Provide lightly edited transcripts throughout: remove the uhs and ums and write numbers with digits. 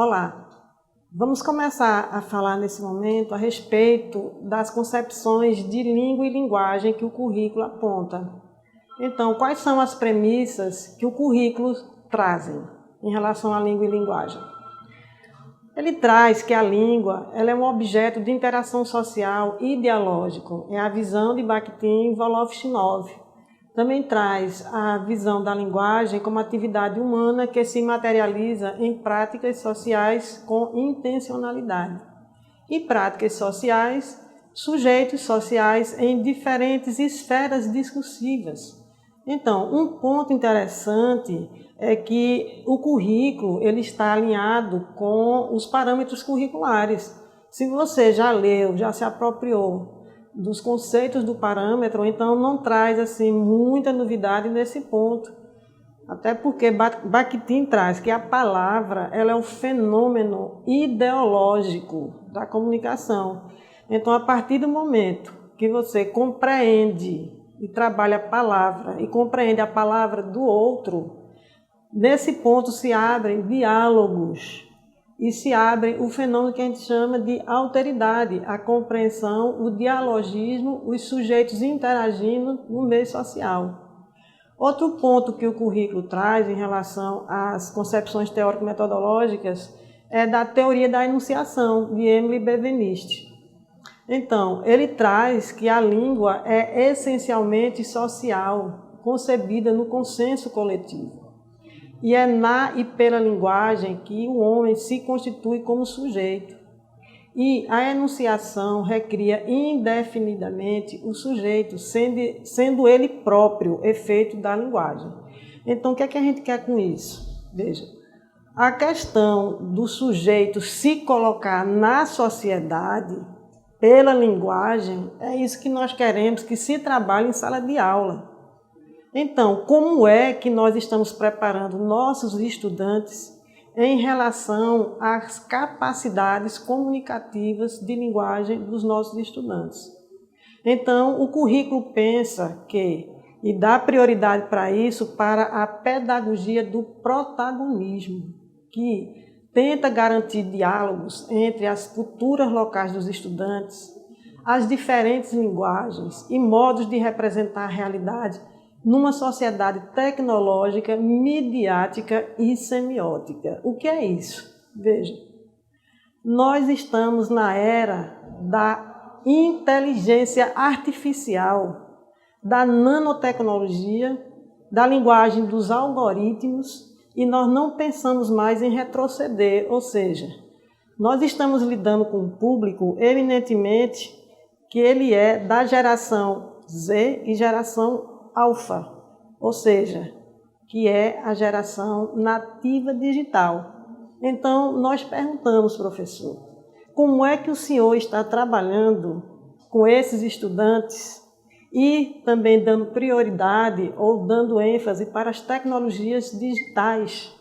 Olá, vamos começar a falar nesse momento a respeito das concepções de língua e linguagem que o currículo aponta. Então, quais são as premissas que o currículo trazem em relação à língua e linguagem? Ele traz que a língua ela é um objeto de interação social e dialógico, é a visão de Bakhtin e Voloshinov. Também traz a visão da linguagem como atividade humana que se materializa em práticas sociais com intencionalidade. E práticas sociais, sujeitos sociais em diferentes esferas discursivas. Então, um ponto interessante é que o currículo ele está alinhado com os parâmetros curriculares. Se você já leu, já se apropriou dos conceitos do parâmetro, então não traz assim muita novidade nesse ponto. Até porque Bakhtin traz que a palavra ela é um fenômeno ideológico da comunicação. Então, a partir do momento que você compreende e trabalha a palavra e compreende a palavra do outro, nesse ponto se abrem diálogos e se abre o fenômeno que a gente chama de alteridade, a compreensão, o dialogismo, os sujeitos interagindo no meio social. Outro ponto que o currículo traz em relação às concepções teórico-metodológicas é da teoria da enunciação, de Emily Benveniste. Então, ele traz que a língua é essencialmente social, concebida no consenso coletivo. E é na e pela linguagem que o homem se constitui como sujeito. E a enunciação recria indefinidamente o sujeito, sendo ele próprio efeito da linguagem. Então, o que é que a gente quer com isso? Veja, a questão do sujeito se colocar na sociedade pela linguagem, é isso que nós queremos que se trabalhe em sala de aula. Então, como é que nós estamos preparando nossos estudantes em relação às capacidades comunicativas de linguagem dos nossos estudantes? Então, o currículo pensa e dá prioridade para isso, para a pedagogia do protagonismo, que tenta garantir diálogos entre as culturas locais dos estudantes, as diferentes linguagens e modos de representar a realidade numa sociedade tecnológica, midiática e semiótica. O que é isso? Veja, nós estamos na era da inteligência artificial, da nanotecnologia, da linguagem dos algoritmos, e nós não pensamos mais em retroceder, ou seja, nós estamos lidando com um público eminentemente que ele é da geração Z e geração alfa, ou seja, que é a geração nativa digital. Então, nós perguntamos, professor, como é que o senhor está trabalhando com esses estudantes e também dando prioridade ou dando ênfase para as tecnologias digitais,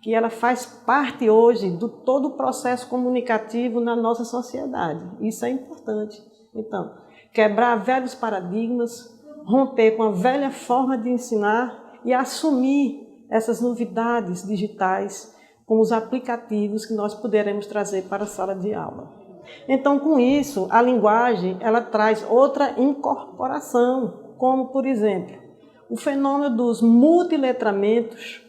que ela faz parte hoje do todo o processo comunicativo na nossa sociedade. Isso é importante. Então, quebrar velhos paradigmas, romper com a velha forma de ensinar e assumir essas novidades digitais com os aplicativos que nós poderemos trazer para a sala de aula. Então, com isso, a linguagem ela traz outra incorporação, como, por exemplo, o fenômeno dos multiletramentos,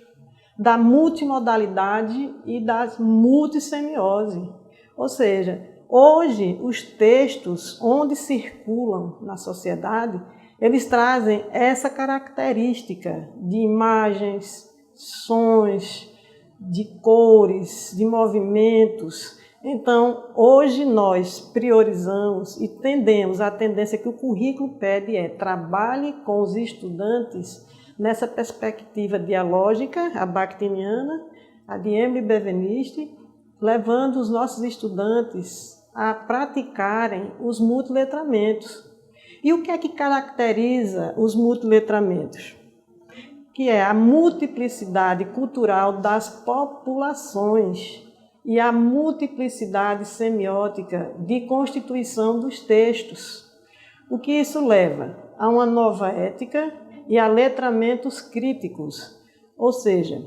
da multimodalidade e das multissemiose. Ou seja, hoje os textos onde circulam na sociedade, eles trazem essa característica de imagens, sons, de cores, de movimentos. Então, hoje nós priorizamos e tendemos, a tendência que o currículo pede é trabalhe com os estudantes nessa perspectiva dialógica, a bakhtiniana, a de Emily Benveniste, levando os nossos estudantes a praticarem os multiletramentos. E o que é que caracteriza os multiletramentos? Que é a multiplicidade cultural das populações e a multiplicidade semiótica de constituição dos textos. O que isso leva? A uma nova ética e a letramentos críticos. Ou seja,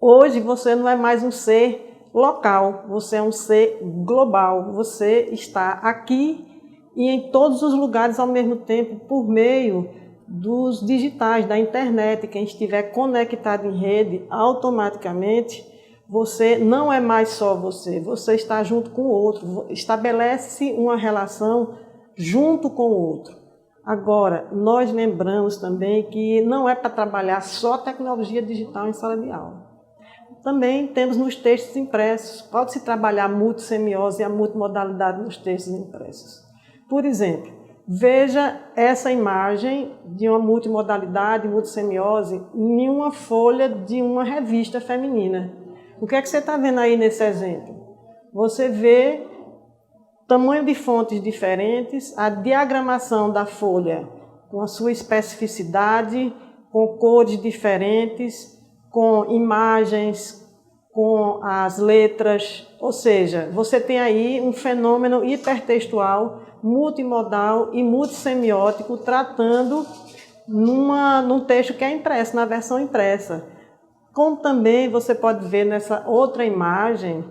Hoje você não é mais um ser local, você é um ser global. Você está aqui e em todos os lugares ao mesmo tempo por meio dos digitais, da internet. Quem estiver conectado em rede, automaticamente você não é mais só você, você está junto com o outro, estabelece uma relação junto com o outro. Agora, nós lembramos também que não é para trabalhar só tecnologia digital em sala de aula. Também temos nos textos impressos, pode-se trabalhar a multissemiose e a multimodalidade nos textos impressos. Por exemplo, veja essa imagem de uma multimodalidade, multissemiose, em uma folha de uma revista feminina. O que é que você está vendo aí nesse exemplo? Você vê tamanho de fontes diferentes, a diagramação da folha com a sua especificidade, com cores diferentes, com imagens, com as letras. Ou seja, você tem aí um fenômeno hipertextual, multimodal e multissemiótico tratando num texto que é impresso, na versão impressa. Como também você pode ver nessa outra imagem,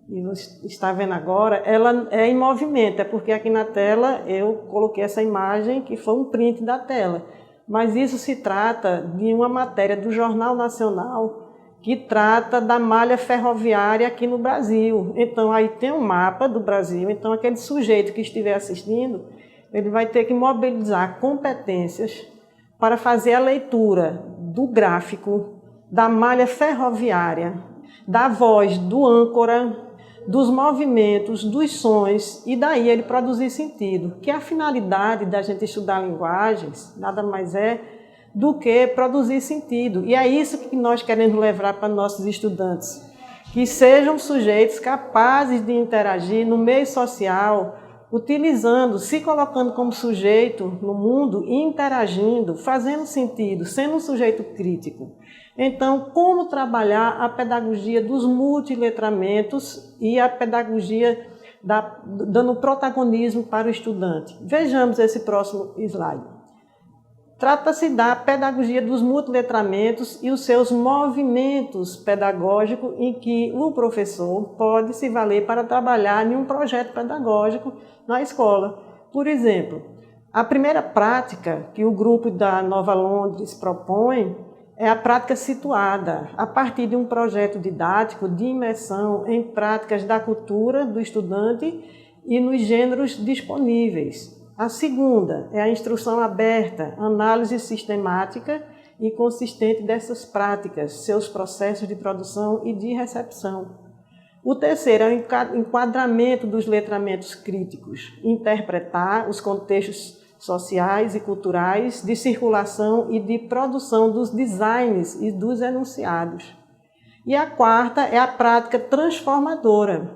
que você está vendo agora, ela é em movimento, é porque aqui na tela eu coloquei essa imagem que foi um print da tela. Mas isso se trata de uma matéria do Jornal Nacional que trata da malha ferroviária aqui no Brasil. Então aí tem um mapa do Brasil, então aquele sujeito que estiver assistindo, ele vai ter que mobilizar competências para fazer a leitura do gráfico, da malha ferroviária, da voz do âncora, dos movimentos, dos sons, e daí ele produzir sentido. Que a finalidade da gente estudar linguagens nada mais é do que produzir sentido. E é isso que nós queremos levar para nossos estudantes, que sejam sujeitos capazes de interagir no meio social, utilizando, se colocando como sujeito no mundo, interagindo, fazendo sentido, sendo um sujeito crítico. Então, como trabalhar a pedagogia dos multiletramentos e a pedagogia dando protagonismo para o estudante? Vejamos esse próximo slide. Trata-se da pedagogia dos multiletramentos e os seus movimentos pedagógicos em que o professor pode se valer para trabalhar em um projeto pedagógico na escola. Por exemplo, a primeira prática que o grupo da Nova Londres propõe é a prática situada, a partir de um projeto didático de imersão em práticas da cultura do estudante e nos gêneros disponíveis. A segunda é a instrução aberta, análise sistemática e consistente dessas práticas, seus processos de produção e de recepção. O terceiro é o enquadramento dos letramentos críticos, interpretar os contextos sociais e culturais de circulação e de produção dos designs e dos enunciados. E a quarta é a prática transformadora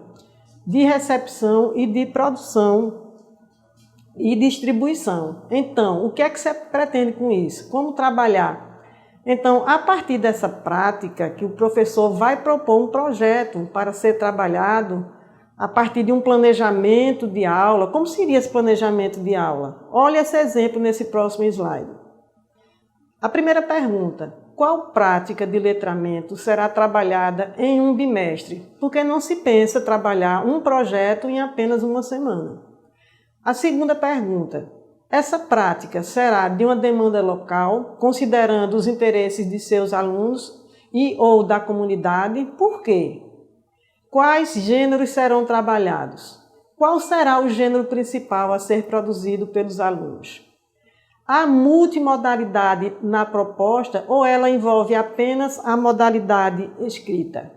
de recepção e de produção e distribuição. Então, o que é que você pretende com isso? Como trabalhar? Então, a partir dessa prática, que o professor vai propor um projeto para ser trabalhado a partir de um planejamento de aula. Como seria esse planejamento de aula? Olha esse exemplo nesse próximo slide. A primeira pergunta: qual prática de letramento será trabalhada em um bimestre? Porque não se pensa trabalhar um projeto em apenas uma semana. A segunda pergunta: essa prática será de uma demanda local, considerando os interesses de seus alunos e ou da comunidade? Por quê? Quais gêneros serão trabalhados? Qual será o gênero principal a ser produzido pelos alunos? Há multimodalidade na proposta ou ela envolve apenas a modalidade escrita?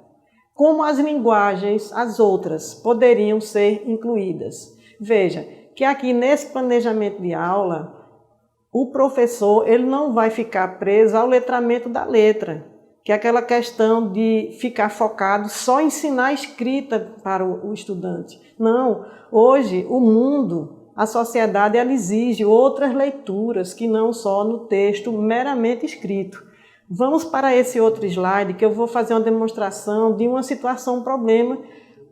Como as linguagens, as outras, poderiam ser incluídas? Veja que aqui nesse planejamento de aula, o professor ele não vai ficar preso ao letramento da letra, que é aquela questão de ficar focado só em ensinar a escrita para o estudante. Não, hoje o mundo, a sociedade, ela exige outras leituras que não só no texto meramente escrito. Vamos para esse outro slide que eu vou fazer uma demonstração de uma situação, um problema,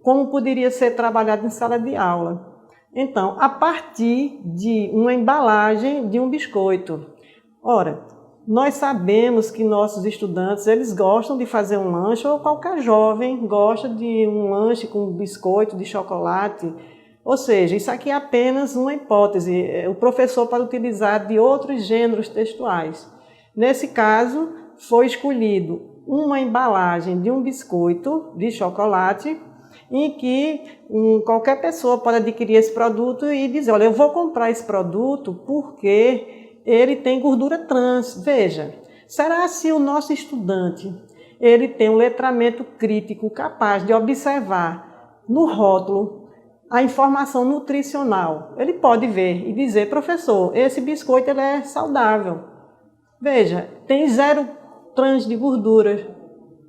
como poderia ser trabalhado em sala de aula. Então, a partir de uma embalagem de um biscoito. Ora, Nós sabemos que nossos estudantes, eles gostam de fazer um lanche, ou qualquer jovem gosta de um lanche com biscoito de chocolate. Ou seja, isso aqui é apenas uma hipótese. O professor pode utilizar de outros gêneros textuais. Nesse caso, foi escolhido uma embalagem de um biscoito de chocolate, em que qualquer pessoa pode adquirir esse produto e dizer, olha, eu vou comprar esse produto porque ele tem gordura trans. Veja, será se o nosso estudante ele tem um letramento crítico capaz de observar no rótulo a informação nutricional? Ele pode ver e dizer, professor, esse biscoito ele é saudável. Veja, tem 0 trans de gordura,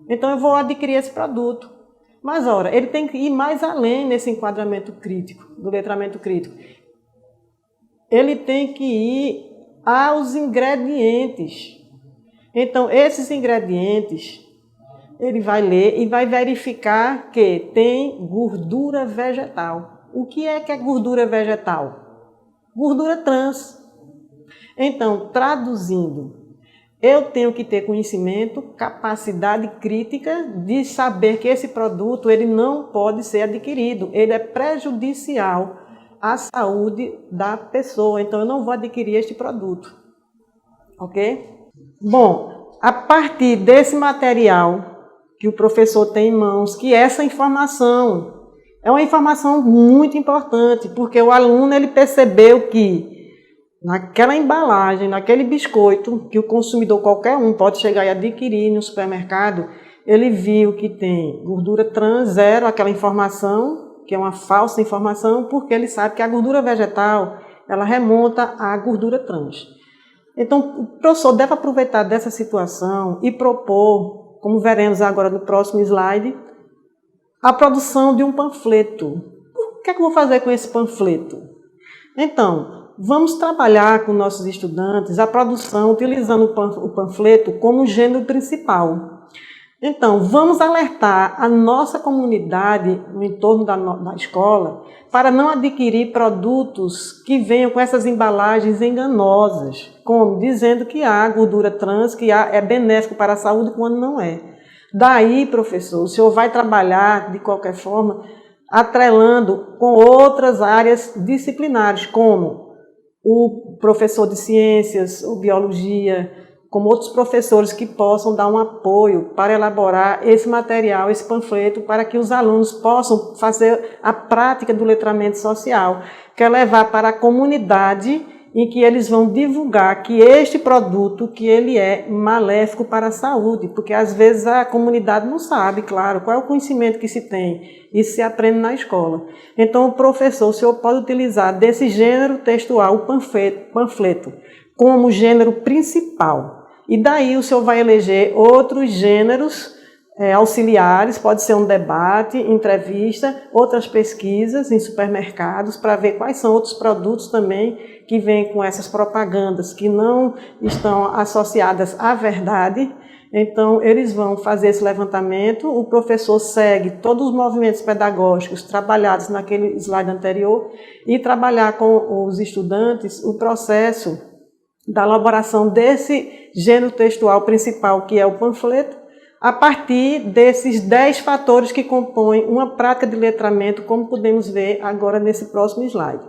então eu vou adquirir esse produto. Mas, ora, ele tem que ir mais além nesse enquadramento crítico, do letramento crítico. Ele tem que ir aos ingredientes. Então, esses ingredientes, ele vai ler e vai verificar que tem gordura vegetal. O que é gordura vegetal? Gordura trans. Então, traduzindo, eu tenho que ter conhecimento, capacidade crítica de saber que esse produto ele não pode ser adquirido. Ele é prejudicial à saúde da pessoa. Então, eu não vou adquirir este produto. Ok? Bom, a partir desse material que o professor tem em mãos, que essa informação é uma informação muito importante, porque o aluno ele percebeu que naquela embalagem, naquele biscoito, que o consumidor qualquer um pode chegar e adquirir no supermercado, ele viu que tem gordura trans 0, aquela informação, que é uma falsa informação, porque ele sabe que a gordura vegetal, ela remonta à gordura trans. Então, o professor deve aproveitar dessa situação e propor, como veremos agora no próximo slide, a produção de um panfleto. O que é que eu vou fazer com esse panfleto? Então, vamos trabalhar com nossos estudantes a produção utilizando o panfleto como gênero principal. Então, vamos alertar a nossa comunidade no entorno da escola para não adquirir produtos que venham com essas embalagens enganosas, como dizendo que há gordura trans, que é benéfico para a saúde, quando não é. Daí, professor, o senhor vai trabalhar, de qualquer forma, atrelando com outras áreas disciplinares, como o professor de ciências, ou biologia, como outros professores que possam dar um apoio para elaborar esse material, esse panfleto, para que os alunos possam fazer a prática do letramento social, que é levar para a comunidade em que eles vão divulgar que este produto, que ele é maléfico para a saúde, porque às vezes a comunidade não sabe, claro, qual é o conhecimento que se tem, isso se aprende na escola. Então o professor, o senhor pode utilizar desse gênero textual, o panfleto, como gênero principal. E daí o senhor vai eleger outros gêneros auxiliares, pode ser um debate, entrevista, outras pesquisas em supermercados, para ver quais são outros produtos também que vêm com essas propagandas que não estão associadas à verdade. Então, eles vão fazer esse levantamento, o professor segue todos os movimentos pedagógicos trabalhados naquele slide anterior e trabalhar com os estudantes o processo da elaboração desse gênero textual principal, que é o panfleto, a partir desses 10 fatores que compõem uma prática de letramento, como podemos ver agora nesse próximo slide.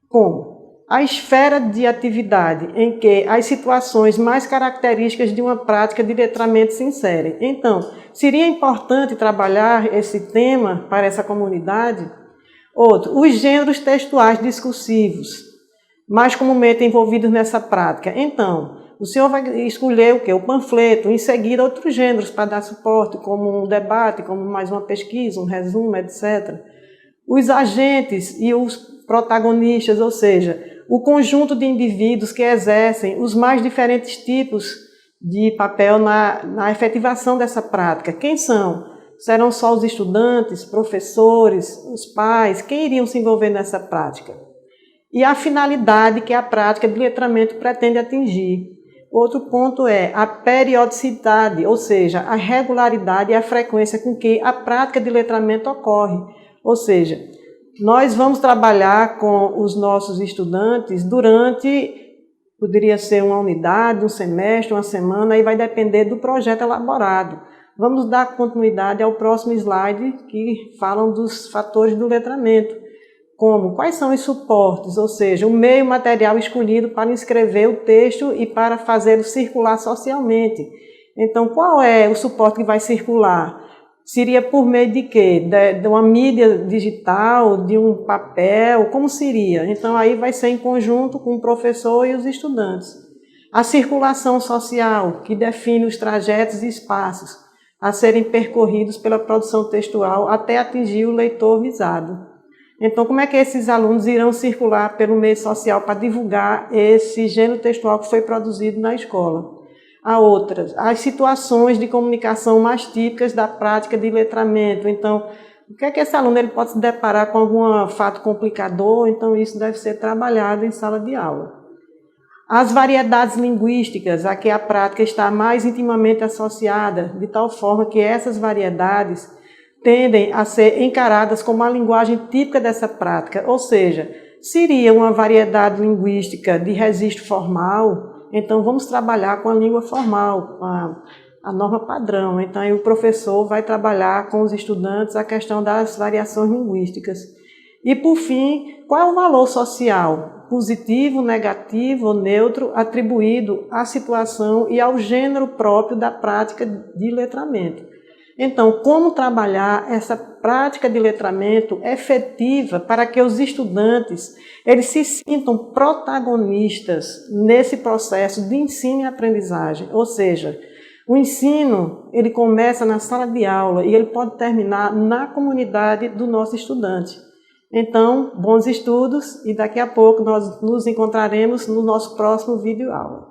Como? A esfera de atividade em que as situações mais características de uma prática de letramento se inserem. Então, seria importante trabalhar esse tema para essa comunidade? Outro, os gêneros textuais discursivos, mais comumente envolvidos nessa prática. Então, o senhor vai escolher o quê? O panfleto, em seguida outros gêneros para dar suporte, como um debate, como mais uma pesquisa, um resumo, etc. Os agentes e os protagonistas, ou seja, o conjunto de indivíduos que exercem os mais diferentes tipos de papel na efetivação dessa prática. Quem são? Serão só os estudantes, professores, os pais? Quem iriam se envolver nessa prática? E a finalidade que a prática de letramento pretende atingir. Outro ponto é a periodicidade, ou seja, a regularidade e a frequência com que a prática de letramento ocorre. Ou seja, nós vamos trabalhar com os nossos estudantes durante poderia ser uma unidade, um semestre, uma semana, aí vai depender do projeto elaborado. Vamos dar continuidade ao próximo slide, que falam dos fatores do letramento. Como? Quais são os suportes, ou seja, o meio material escolhido para inscrever o texto e para fazê-lo circular socialmente. Então, qual é o suporte que vai circular? Seria por meio de quê? De uma mídia digital, de um papel, como seria? Então, aí vai ser em conjunto com o professor e os estudantes. A circulação social, que define os trajetos e espaços a serem percorridos pela produção textual até atingir o leitor visado. Então, como é que esses alunos irão circular pelo meio social para divulgar esse gênero textual que foi produzido na escola? A outras, as situações de comunicação mais típicas da prática de letramento. Então, o que é que esse aluno ele pode se deparar com algum fato complicador? Então, isso deve ser trabalhado em sala de aula. As variedades linguísticas, a que a prática está mais intimamente associada, de tal forma que essas variedades tendem a ser encaradas como a linguagem típica dessa prática, ou seja, seria uma variedade linguística de registro formal, então vamos trabalhar com a língua formal, com a norma padrão. Então aí o professor vai trabalhar com os estudantes a questão das variações linguísticas. E por fim, qual é o valor social? Positivo, negativo ou neutro, atribuído à situação e ao gênero próprio da prática de letramento. Então, como trabalhar essa prática de letramento efetiva para que os estudantes eles se sintam protagonistas nesse processo de ensino e aprendizagem? Ou seja, o ensino ele começa na sala de aula e ele pode terminar na comunidade do nosso estudante. Então, bons estudos e daqui a pouco nós nos encontraremos no nosso próximo vídeo aula.